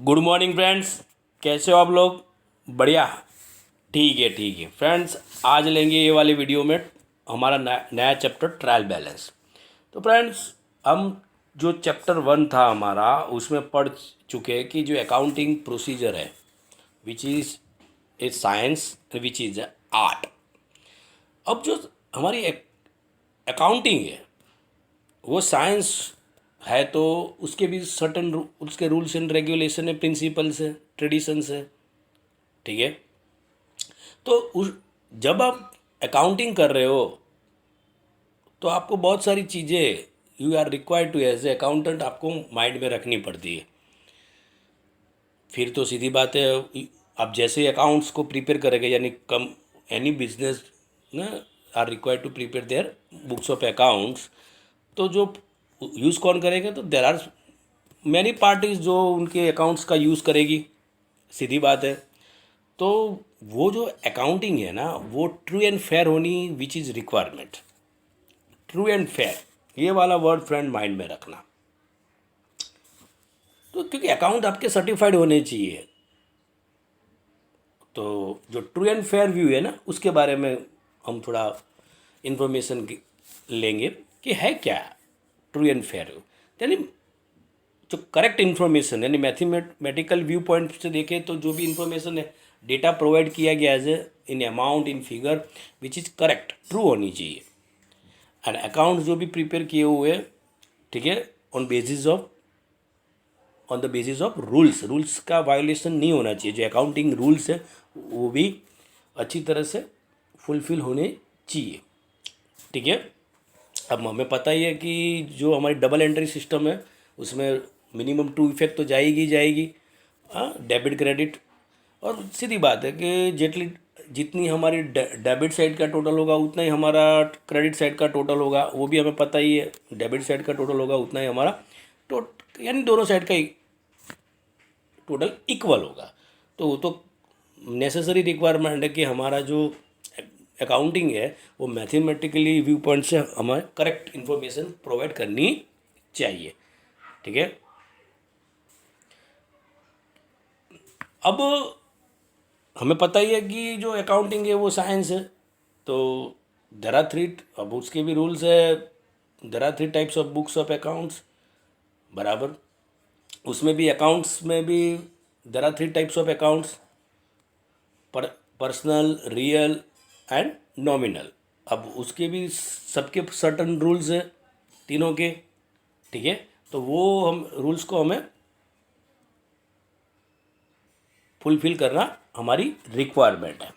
Good morning friends. कैसे हो आप लोग? बढ़िया। ठीक है फ्रेंड्स, आज लेंगे ये वाली वीडियो में हमारा नया चैप्टर ट्रायल बैलेंस। तो फ्रेंड्स, हम जो चैप्टर 1 था हमारा उसमें पढ़ चुके हैं कि जो अकाउंटिंग प्रोसीजर है which is a science which is a art. अब जो हमारी अकाउंटिंग है वो साइंस है, तो उसके भी सर्टन उसके रूल्स एंड रेगुलेशन है, प्रिंसिपल्स है, ट्रेडिशंस है। ठीक है। तो उस जब आप अकाउंटिंग कर रहे हो तो आपको बहुत सारी चीज़ें you are required to as a accountant आपको माइंड में रखनी पड़ती है। फिर तो सीधी बात है, आप जैसे अकाउंट्स को प्रिपेयर करेंगे यानी कम एनी बिजनेस ना are required to prepare their books of accounts. तो जो यूज़ कौन करेगा? तो देर आर मैनी पार्टीज जो उनके अकाउंट्स का यूज़ करेगी, सीधी बात है। तो वो जो अकाउंटिंग है ना वो ट्रू एंड फेयर होनी which is requirement. True and fair ये वाला वर्ड फ्रेंड माइंड में रखना। तो क्योंकि अकाउंट आपके सर्टिफाइड होने चाहिए, तो जो ट्रू एंड फेयर व्यू है ना उसके बारे में हम थोड़ा इन्फॉर्मेशन लेंगे कि है क्या ट्रू एंड फेयर व्यू। यानी जो करेक्ट इन्फॉर्मेशन यानी मैथमेटिकल व्यू पॉइंट से देखें तो जो भी इन्फॉर्मेशन है डेटा प्रोवाइड किया गया as in amount in figure which is correct true होनी चाहिए। एंड अकाउंट जो भी प्रिपेयर किए हुए, ठीक है, on the basis of rules का वायोलेशन नहीं होना चाहिए। जो अकाउंटिंग रूल्स है वो भी अच्छी तरह से फुलफिल होने चाहिए। ठीक है। अब हमें पता ही है कि जो हमारी डबल एंट्री सिस्टम है उसमें मिनिमम 2 इफेक्ट तो जाएगी जाएगी, हाँ, डेबिट क्रेडिट। और सीधी बात है कि जितनी जितनी हमारी डेबिट साइड का टोटल होगा उतना ही हमारा क्रेडिट साइड का टोटल होगा, वो भी हमें पता ही है। डेबिट साइड का टोटल होगा उतना ही हमारा यानी दोनों साइड का टोटल इक्वल होगा। तो वो तो नेसेसरी रिक्वायरमेंट है कि हमारा जो अकाउंटिंग है वो मैथमेटिकली व्यू पॉइंट से हमें करेक्ट इन्फॉर्मेशन प्रोवाइड करनी चाहिए। ठीक है। अब हमें पता ही है कि जो अकाउंटिंग है वो साइंस है, तो देर आर थ्री, अब उसके भी रूल्स है। There are 3 types of books of accounts, बराबर। उसमें भी अकाउंट्स में भी there are 3 types of accounts, personal, real and nominal. अब उसके भी सबके सर्टन रूल्स है तीनों के। ठीक है। तो वो हम रूल्स को हमें फुलफिल करना हमारी रिक्वायरमेंट है।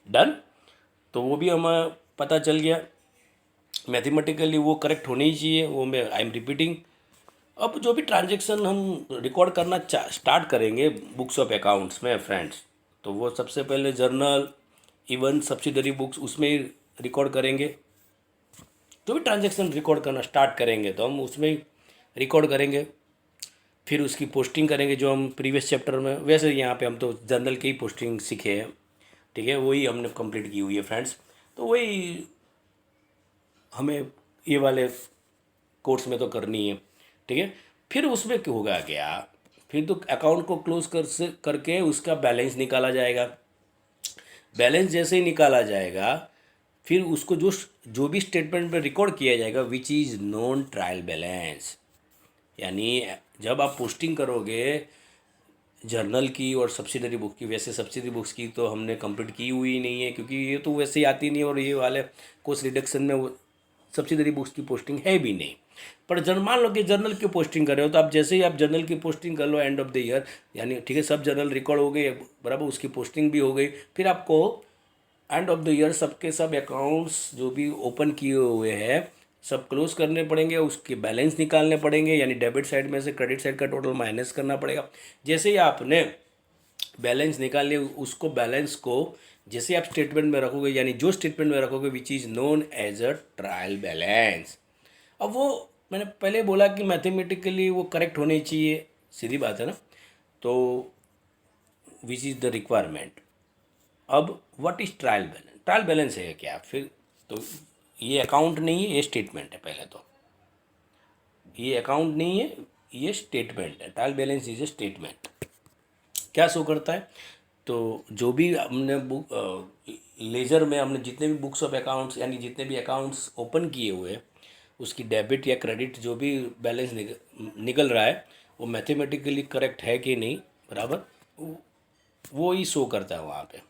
डन। तो वो भी हमें पता चल गया, मैथमेटिकली वो करेक्ट होनी ही चाहिए, वो मैं आई एम रिपीटिंग। अब जो भी ट्रांजेक्शन हम रिकॉर्ड करना स्टार्ट करेंगे बुक्स ऑफ अकाउंट्स में फ्रेंड्स, तो वो सबसे पहले जर्नल, इवन सब्सिडरी बुक्स उसमें ही रिकॉर्ड करेंगे। जो भी ट्रांजेक्शन रिकॉर्ड करना स्टार्ट करेंगे तो हम उसमें ही रिकॉर्ड करेंगे। फिर उसकी पोस्टिंग करेंगे जो हम प्रीवियस चैप्टर में, वैसे यहाँ पे हम तो जर्नल की ही पोस्टिंग सीखे हैं। ठीक है, वही हमने कंप्लीट की हुई है फ्रेंड्स। तो वही हमें ये वाले कोर्स में तो करनी है। ठीक है। फिर उसमें क्या होगा क्या, फिर तो अकाउंट को क्लोज करके उसका बैलेंस निकाला जाएगा। बैलेंस जैसे ही निकाला जाएगा फिर उसको जो जो भी स्टेटमेंट में रिकॉर्ड किया जाएगा which is non trial balance. यानी जब आप पोस्टिंग करोगे जर्नल की और सब्सिडरी बुक की, वैसे सब्सिडरी बुक्स की तो हमने कंप्लीट की हुई नहीं है क्योंकि ये तो वैसे ही आती नहीं है, और ये वाले कोर्स रिडक्शन में वो सब्सिडरी बुक्स की पोस्टिंग है भी नहीं। पर मान लो कि जर्नल की पोस्टिंग कर रहे हो तो आप जैसे ही आप जर्नल की पोस्टिंग कर लो एंड ऑफ द ईयर, यानी ठीक है सब जर्नल रिकॉर्ड हो गए बराबर, उसकी पोस्टिंग भी हो गई, फिर आपको एंड ऑफ द ईयर सबके सब अकाउंट्स जो भी ओपन किए हुए हैं सब क्लोज करने पड़ेंगे, उसके बैलेंस निकालने पड़ेंगे, यानी डेबिट साइड में से क्रेडिट साइड का टोटल माइनस करना पड़ेगा। जैसे ही आपने बैलेंस निकाल लिया उसको बैलेंस को जैसे आप स्टेटमेंट में रखोगे, यानी जो स्टेटमेंट में रखोगे which is known as a trial balance. अब वो मैंने पहले बोला कि मैथमेटिकली वो करेक्ट होनी चाहिए, सीधी बात है ना। तो विच इज़ द रिक्वायरमेंट। अब what is trial balance? Trial balance है क्या फिर? तो ये अकाउंट नहीं है, ये स्टेटमेंट है। पहले तो ये अकाउंट नहीं है, ये स्टेटमेंट है। Trial balance is a statement. क्या शो करता है, तो जो भी हमने बुक लेजर में हमने जितने भी बुक्स ऑफ अकाउंट्स यानी जितने भी अकाउंट्स ओपन किए हुए हैं उसकी डेबिट या क्रेडिट जो भी बैलेंस निकल रहा है वो मैथमेटिकली करेक्ट है कि नहीं, बराबर वो ही शो करता है वहाँ पे।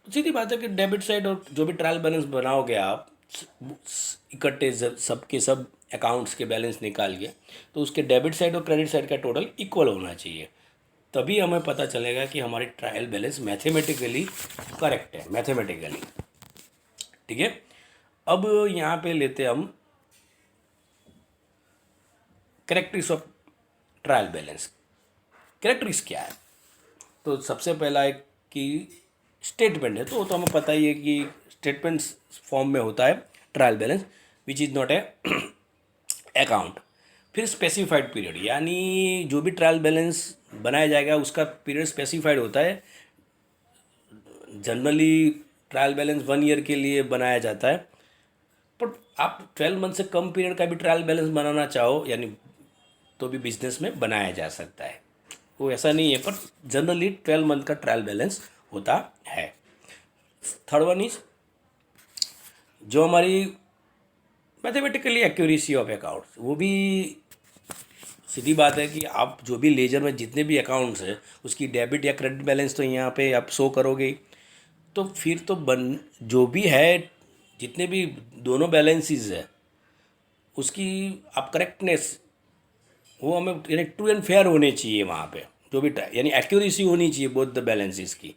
सीधी बात है कि डेबिट साइड और जो भी ट्रायल बैलेंस बनाओगे आप इकट्ठे सबके सब अकाउंट्स के बैलेंस निकाल के, तो उसके डेबिट साइड और क्रेडिट साइड का टोटल इक्वल होना चाहिए, तभी हमें पता चलेगा कि हमारी ट्रायल बैलेंस मैथमेटिकली करेक्ट है, मैथमेटिकली। ठीक है, अब यहाँ पे लेते हैं हम characteristics of trial balance. Characteristics क्या है, तो सबसे पहला एक कि स्टेटमेंट है, तो वो तो हमें पता ही है कि स्टेटमेंट फॉर्म में होता है trial balance which is not a account. फिर स्पेसिफाइड पीरियड, यानी जो भी ट्रायल बैलेंस बनाया जाएगा उसका पीरियड स्पेसिफाइड होता है। जनरली ट्रायल बैलेंस 1 ईयर के लिए बनाया जाता है, पर आप 12 मंथ से कम पीरियड का भी ट्रायल बैलेंस बनाना चाहो यानी तो भी बिजनेस में बनाया जा सकता है, वो ऐसा नहीं है, पर जनरली 12 मंथ का ट्रायल बैलेंस होता है। थर्ड वन इज जो हमारी मैथमेटिकली एक्यूरेसी ऑफ अकाउंट्स, वो भी सीधी बात है कि आप जो भी लेजर में जितने भी अकाउंट्स है उसकी डेबिट या क्रेडिट बैलेंस तो यहाँ पे आप शो करोगे, तो फिर तो जो भी है जितने भी दोनों बैलेंसेस है उसकी आप करेक्टनेस वो हमें यानी ट्रू एंड फेयर होने चाहिए वहाँ पे, जो भी यानी एक्यूरेसी होनी चाहिए बोथ द बैलेंसेस की।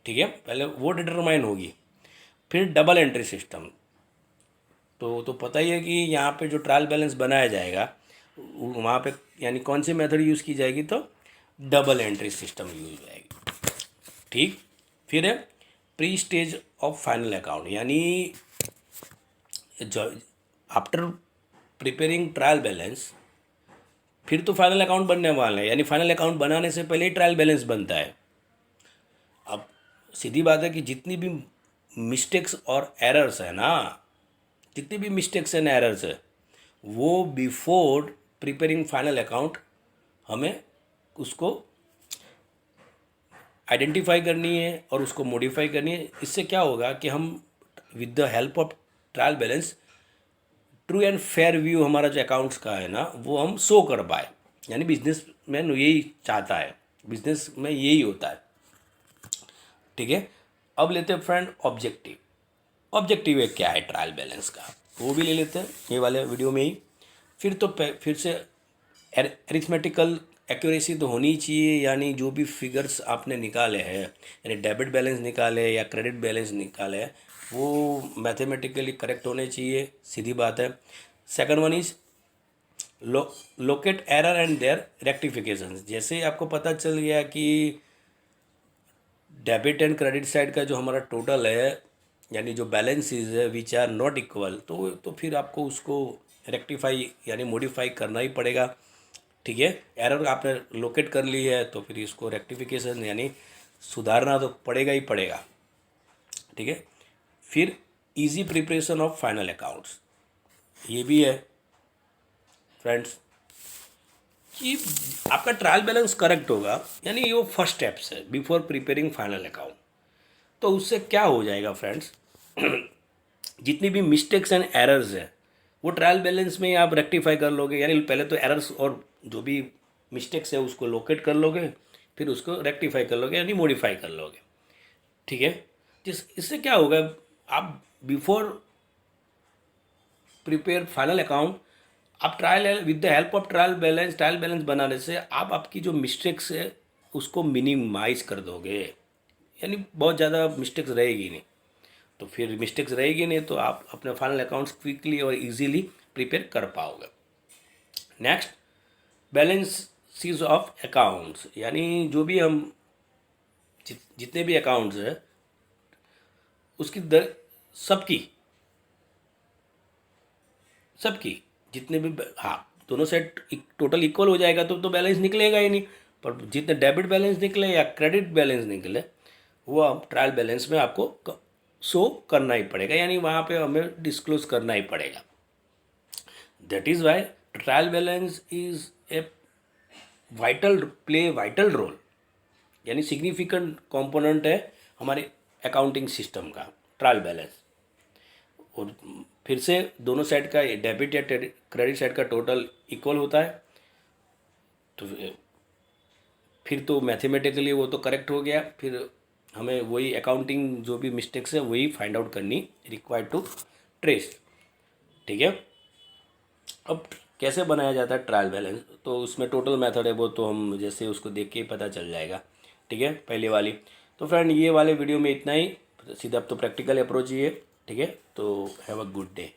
ठीक है, पहले वो डिटरमाइन होगी। फिर डबल एंट्री सिस्टम, तो पता ही है कि यहाँ पे जो ट्रायल बैलेंस बनाया जाएगा वहाँ पे यानी कौन सी मेथड यूज़ की जाएगी, तो डबल एंट्री सिस्टम यूज हो जाएगी। ठीक, फिर है pre stage of final account, यानी जो आफ्टर प्रिपेयरिंग ट्रायल बैलेंस फिर तो फाइनल अकाउंट बनने वाला है, यानी फाइनल अकाउंट बनाने से पहले ही ट्रायल बैलेंस बनता है। अब सीधी बात है कि जितनी भी मिस्टेक्स और एरर्स है ना, जितनी भी मिस्टेक्स एंड एरर्स है वो बिफोर प्रिपेयरिंग फाइनल अकाउंट हमें उसको आइडेंटिफाई करनी है और उसको मॉडिफाई करनी है। इससे क्या होगा कि हम with the help of trial balance true and fair view हमारा जो अकाउंट्स का है ना वो हम शो कर पाए, यानी बिजनेस मैन यही चाहता है, बिजनेस में यही होता है। ठीक है, अब लेते हैं फ्रेंड ऑब्जेक्टिव। ऑब्जेक्टिव क्या है ट्रायल बैलेंस का, वो भी ले लेते हैं ये वाले वीडियो में ही। फिर से एरिथमेटिकल एक्यूरेसी तो होनी चाहिए, यानी जो भी फिगर्स आपने निकाले हैं यानी डेबिट बैलेंस निकाले या क्रेडिट बैलेंस निकाले वो मैथमेटिकली करेक्ट होने चाहिए, सीधी बात है। Second one is locate error and their rectification, जैसे आपको पता चल गया कि डेबिट एंड क्रेडिट साइड का जो हमारा टोटल है यानी जो बैलेंसेस है विच आर नॉट इक्वल, तो फिर आपको उसको रेक्टिफाई यानी मॉडिफाई करना ही पड़ेगा। ठीक है, एरर आपने लोकेट कर ली है तो फिर इसको रेक्टिफिकेशन यानी सुधारना तो पड़ेगा ही पड़ेगा। ठीक है, फिर easy preparation of final accounts, ये भी है फ्रेंड्स कि आपका ट्रायल बैलेंस करेक्ट होगा, यानी ये वो फर्स्ट स्टेप्स है बिफोर प्रिपेयरिंग फाइनल अकाउंट। तो उससे क्या हो जाएगा फ्रेंड्स जितनी भी मिस्टेक्स एंड एरर्स है वो ट्रायल बैलेंस में आप रेक्टिफाई कर लोगे, यानी पहले तो एरर्स और जो भी मिस्टेक्स है उसको लोकेट कर लोगे, फिर उसको रेक्टिफाई कर लोगे यानी मॉडिफाई कर लोगे। ठीक है, इससे क्या होगा, आप बिफोर प्रिपेयर फाइनल अकाउंट आप trial with the help of trial balance बनाने से आप आपकी जो मिस्टेक्स है उसको मिनिमाइज कर दोगे, यानी बहुत ज़्यादा मिस्टेक्स रहेगी नहीं। तो फिर मिस्टेक्स रहेगी नहीं तो आप अपने फाइनल अकाउंट्स क्विकली और इजीली प्रिपेयर कर पाओगे। नेक्स्ट बैलेंसेस ऑफ अकाउंट्स, यानी जो भी हम जितने भी अकाउंट्स है उसकी सबकी जितने भी हाँ दोनों सेट टोटल इक्वल हो जाएगा तो बैलेंस निकलेगा ही नहीं, पर जितने डेबिट बैलेंस निकले या क्रेडिट बैलेंस निकले वो आप ट्रायल बैलेंस में आपको शो करना ही पड़ेगा, यानी वहाँ पे हमें डिस्क्लोज करना ही पड़ेगा। That is why trial balance is a vital role, यानी सिग्निफिकेंट कंपोनेंट है हमारे अकाउंटिंग सिस्टम का ट्रायल बैलेंस। और फिर से दोनों साइड का डेबिट या क्रेडिट साइड का टोटल इक्वल होता है, तो फिर तो मैथमेटिकली वो तो करेक्ट हो गया। फिर हमें वही अकाउंटिंग जो भी मिस्टेक्स है वही फाइंड आउट करनी रिक्वायर्ड टू ट्रेस। ठीक है। अब कैसे बनाया जाता है ट्रायल बैलेंस, तो उसमें टोटल मेथड है, वो तो हम जैसे उसको देख के ही पता चल जाएगा। ठीक है, पहले वाली। तो फ्रेंड ये वाले वीडियो में इतना ही, सीधा अब तो प्रैक्टिकल अप्रोच ही है। ठीक है, तो हैव अ गुड डे।